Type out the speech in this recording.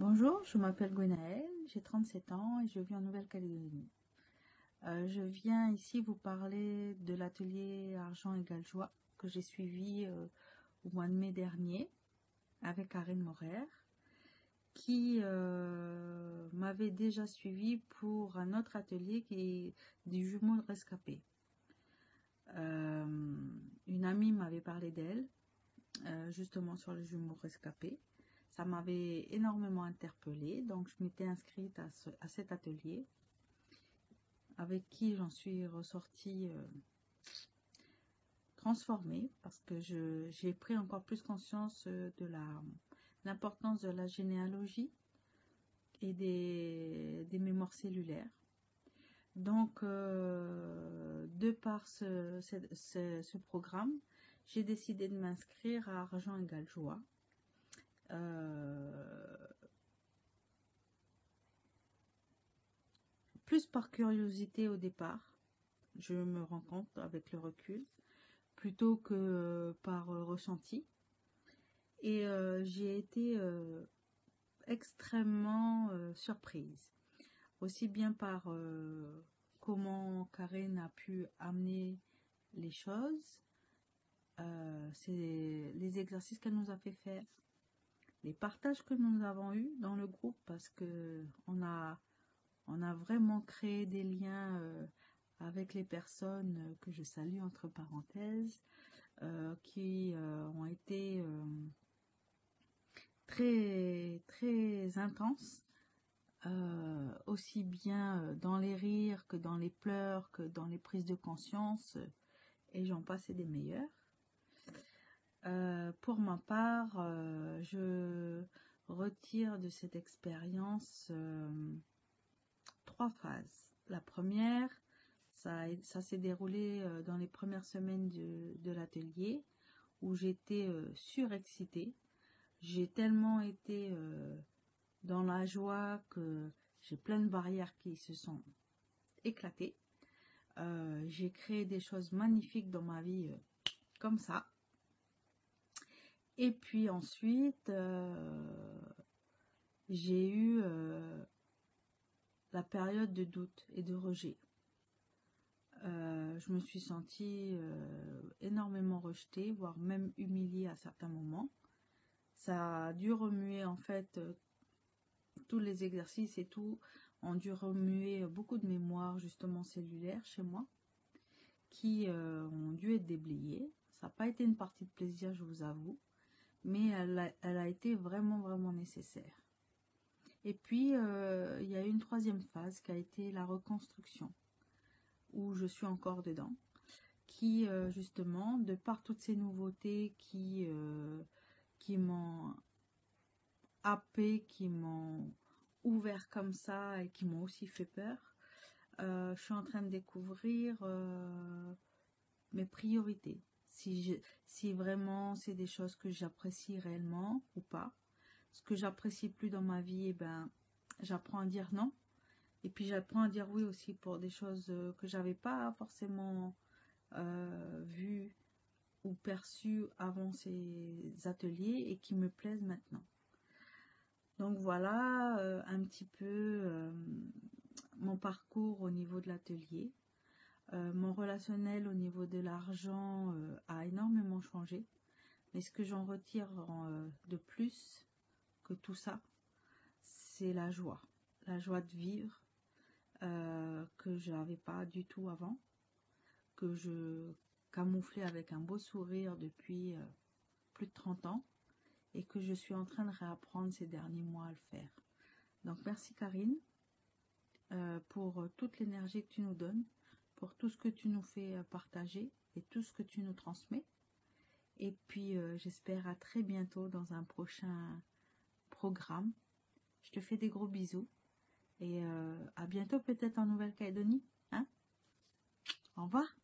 Bonjour, je m'appelle Gwenaëlle, j'ai 37 ans et je vis en Nouvelle-Calédonie. Je viens ici vous parler de l'atelier Argent égale joie que j'ai suivi au mois de mai dernier avec Karine Morer, qui m'avait déjà suivi pour un autre atelier qui est du jumeau rescapé. Une amie m'avait parlé d'elle, justement sur le jumeau rescapé. Ça m'avait énormément interpellée, donc je m'étais inscrite à cet atelier, avec qui j'en suis ressortie transformée, parce que j'ai pris encore plus conscience de l'importance de la généalogie et des mémoires cellulaires. Donc, de par ce programme, j'ai décidé de m'inscrire à Argent égale joie. Plus par curiosité au départ, je me rends compte avec le recul, plutôt que par ressenti. Et j'ai été extrêmement surprise, aussi bien par comment Karine a pu amener les choses, c'est les exercices qu'elle nous a fait faire, les partages que nous avons eus dans le groupe, parce que on a vraiment créé des liens avec les personnes que je salue entre parenthèses, qui ont été très intenses, aussi bien dans les rires que dans les pleurs, que dans les prises de conscience, et j'en passe et des meilleurs. Pour ma part, je retire de cette expérience 3 phases. La première, ça s'est déroulé dans les premières semaines de l'atelier, où j'étais surexcitée. J'ai tellement été dans la joie que j'ai plein de barrières qui se sont éclatées. J'ai créé des choses magnifiques dans ma vie comme ça. Et puis ensuite, j'ai eu la période de doute et de rejet. Je me suis sentie énormément rejetée, voire même humiliée à certains moments. Ça a dû remuer en fait tous les exercices et tout ont dû remuer beaucoup de mémoires justement cellulaires chez moi, qui ont dû être déblayées. Ça n'a pas été une partie de plaisir, je vous avoue, mais elle a été vraiment nécessaire. Et puis il y a eu une troisième phase qui a été la reconstruction, où je suis encore dedans, qui justement, de par toutes ces nouveautés qui m'ont happé, qui m'ont ouvert comme ça et qui m'ont aussi fait peur, je suis en train de découvrir mes priorités, si vraiment c'est des choses que j'apprécie réellement ou pas. Ce que j'apprécie plus dans ma vie, eh ben, j'apprends à dire non. Et puis j'apprends à dire oui aussi pour des choses que j'avais pas forcément vues ou perçues avant ces ateliers et qui me plaisent maintenant. Donc voilà un petit peu mon parcours au niveau de l'atelier. Mon relationnel au niveau de l'argent a énormément changé. Mais ce que j'en retire de plus que tout ça, c'est la joie. La joie de vivre que je n'avais pas du tout avant, que je camouflais avec un beau sourire depuis plus de 30 ans et que je suis en train de réapprendre ces derniers mois à le faire. Donc merci Karine pour toute l'énergie que tu nous donnes, pour tout ce que tu nous fais partager et tout ce que tu nous transmets. Et puis j'espère à très bientôt dans un prochain programme. Je te fais des gros bisous et à bientôt peut-être en Nouvelle-Calédonie. Hein? Au revoir.